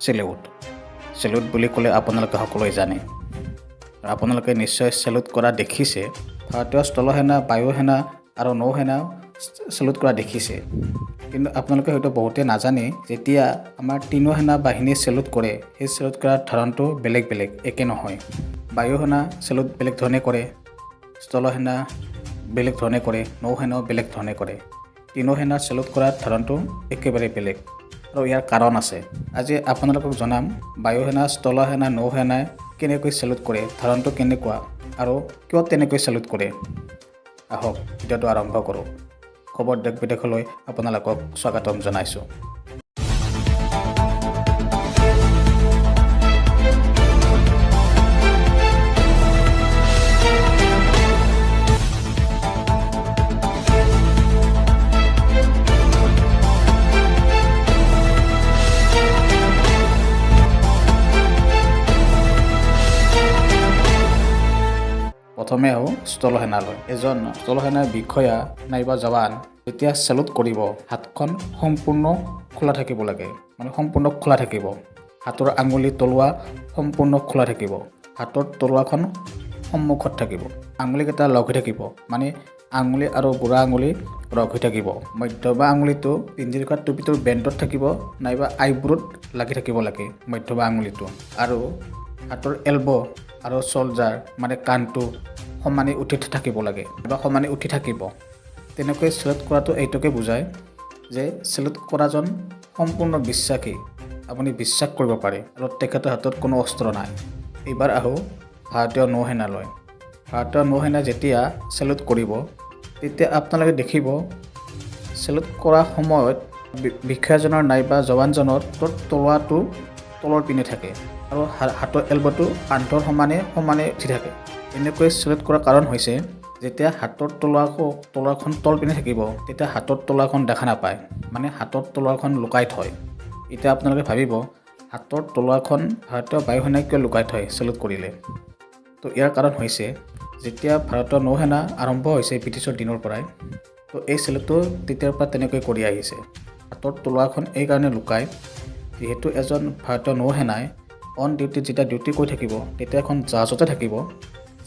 salute salute বুলি ক'লে আপোনালোকে সকলোৱে জানে আৰু আপোনালোকে নিশ্চয় চেলিউট কৰা দেখিছে ভাৰতীয় স্থলসেনা বায়ুসেনা আৰু নৌসেনা চেলিউট কৰা দেখিছে কিন্তু আপোনালোকে হয়তো বহুতে নাজানে যেতিয়া আমাৰ তিনিসেনা বাহিনী চেলিউট কৰে সেই চেলিউট কৰাৰ ধৰণটো বেলেগ বেলেগ একে নহয় বায়ুসেনা চেলিউট বেলেগ ধৰণে কৰে স্থলসেনা বেলেগ ধৰণে কৰে নৌসেনাও বেলেগ ধৰণে কৰে তিনিসেনাৰ চেলিউট কৰাৰ ধৰণটো একেবাৰে বেলেগ আৰু ইয়াৰ কাৰণ আছে আজি আপোনালোকক জনাম বায়ুসেনা স্থলসেনা নৌসেনাই কেনেকৈ চেলিউট কৰে ধৰণটো কেনেকুৱা আৰু কিয় তেনেকৈ চেলিউট কৰে আহক ভিডিঅ'টো আৰম্ভ কৰোঁ খবৰ দেশ বিদেশলৈ আপোনালোকক স্বাগতম জনাইছোঁ প্ৰথমে আহোঁ স্থলসেনালৈ এজন স্থলসেনাৰ বিষয়া নাইবা জৱান যেতিয়া চেলুট কৰিব হাতখন সম্পূৰ্ণ খোলা থাকিব লাগে মানে সম্পূৰ্ণ খোলা থাকিব হাতৰ আঙুলি তলুৱা সম্পূৰ্ণ খোলা থাকিব হাতৰ তলুৱাখন সন্মুখত থাকিব আঙুলিকেইটা লগ হৈ থাকিব মানে আঙুলি আৰু বুঢ়া আঙুলি লগ হৈ থাকিব মধ্যমা আঙুলিটো পিন্ধি থকা টুপিটোৰ বেণ্ডত থাকিব নাইবা আইব্ৰুত লাগি থাকিব লাগে মধ্যমা আঙুলিটো আৰু হাতৰ এলব আৰু শোল্ডাৰ মানে কাণটো সমানে উঠি থাকিব লাগে বা সমানে উঠি থাকিব তেনেকৈ চেলুট কৰাটো এইটোকে বুজায় যে চেলুট কৰাজন সম্পূৰ্ণ বিশ্বাসী আপুনি বিশ্বাস কৰিব পাৰে আৰু তেখেতৰ হাতত কোনো অস্ত্ৰ নাই এইবাৰ আহোঁ ভাৰতীয় নৌসেনালৈ ভাৰতীয় নৌসেনা যেতিয়া চেলুট কৰিব তেতিয়া আপোনালোকে দেখিব চেলুট কৰা সময়ত বিষয়াজনৰ নাইবা জৱানজনৰ তলুৱাটো তলৰ পিনে থাকে আৰু হাতৰ এলবটো কান্ধৰ সমানে উঠি থাকে এনেকৈ চেলুট কৰাৰ কাৰণ হৈছে যেতিয়া হাতৰ তলুৱাখন তল পিনে থাকিব তেতিয়া হাতৰ তলুৱাখন দেখা নাপায় মানে হাতৰ তলুৱাখন লুকাই থয় এতিয়া আপোনালোকে ভাবিব হাতৰ তলুৱাখন ভাৰতীয় বায়ুসেনাই কিয় লুকাই থয় চেলুট কৰিলে তো ইয়াৰ কাৰণ হৈছে যেতিয়া ভাৰতীয় নৌসেনা আৰম্ভ হৈছে ব্ৰিটিছৰ দিনৰ পৰাই তো এই চেলুটটো তেতিয়াৰ পৰা তেনেকৈ কৰি আহিছে হাতৰ তলুৱাখন এইকাৰণে লুকায় যিহেতু এজন ভাৰতীয় নৌসেনাই অন ডিউটিত যেতিয়া ডিউটি কৰি থাকিব তেতিয়া এখন জাহাজতে থাকিব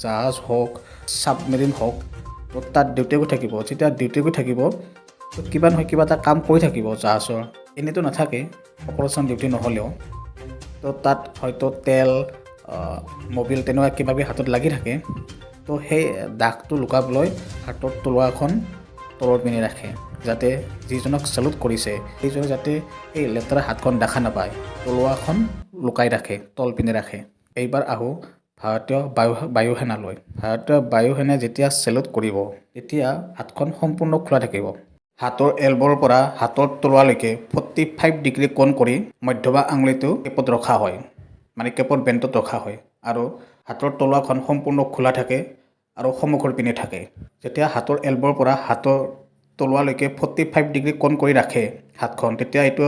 জাহাজ হওক ছাবমেৰিন হওক তো তাত ডিউটি কৰি থাকিব যেতিয়া ডিউটি কৰি থাকিব তো কিবা নহয় কিবা এটা কাম কৰি থাকিব জাহাজৰ এনেতো নাথাকে অপাৰেশ্যন ডিউটি নহ'লেও তো তাত হয়তো তেল মবিল তেনেকুৱা কিবাকিবি হাতত লাগি থাকে তো সেই দাগটো লুকাবলৈ হাতৰ তলুৱাখন তলৰ পিনে ৰাখে যাতে যিজনক চেলুট কৰিছে সেইজনে যাতে এই লেতেৰা হাতখন দেখা নাপায় তলুৱাখন লুকাই ৰাখে তল পিনে ৰাখে এইবাৰ আহোঁ ভাৰতীয় বায়ুসেনালৈ ভাৰতীয় বায়ুসেনাই যেতিয়া চেলুট কৰিব তেতিয়া হাতখন সম্পূৰ্ণ খোলা থাকিব হাতৰ এলবৰ পৰা হাতৰ তলুৱালৈকে 45 ডিগ্ৰী কোণ কৰি মধ্যমা আঙুলিটো কেপত ৰখা হয় মানে কেপৰ বেণ্ডত ৰখা হয় আৰু হাতৰ তলুৱাখন সম্পূৰ্ণ খোলা থাকে আৰু সন্মুখৰ পিনে থাকে যেতিয়া হাতৰ এলবৰ পৰা হাতৰ তলুৱালৈকে 45 ডিগ্ৰী কোণ কৰি ৰাখে হাতখন তেতিয়া এইটো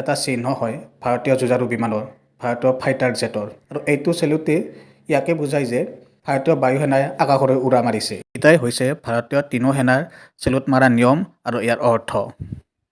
এটা চিহ্ন হয় ভাৰতীয় যুঁজাৰু বিমানৰ ভাৰতীয় ফাইটাৰ জেটৰ আৰু এইটো চেলুটে ইয়াকে বুজায় যে ভাৰতীয় বায়ুসেনাই আকাশলৈ উৰা মাৰিছে এটাই হৈছে ভাৰতীয় তিনিসেনাৰ চেলুট মাৰা নিয়ম আৰু ইয়াৰ অৰ্থ